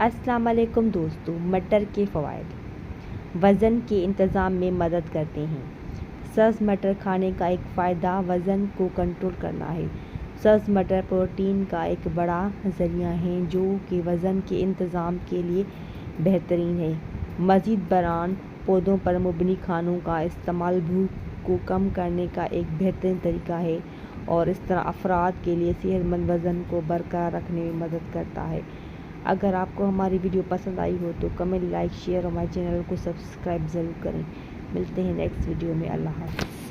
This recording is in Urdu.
السلام علیکم دوستو، مٹر کے فوائد وزن کے انتظام میں مدد کرتے ہیں۔ سبز مٹر کھانے کا ایک فائدہ وزن کو کنٹرول کرنا ہے۔ سبز مٹر پروٹین کا ایک بڑا ذریعہ ہے جو کہ وزن کے انتظام کے لیے بہترین ہے۔ مزید برآں پودوں پر مبنی کھانوں کا استعمال بھوک کو کم کرنے کا ایک بہترین طریقہ ہے اور اس طرح افراد کے لیے صحت مند وزن کو برقرار رکھنے میں مدد کرتا ہے۔ اگر آپ کو ہماری ویڈیو پسند آئی ہو تو کمنٹ، لائک، شیئر اور ہمارے چینل کو سبسکرائب ضرور کریں۔ ملتے ہیں نیکسٹ ویڈیو میں۔ اللہ حافظ۔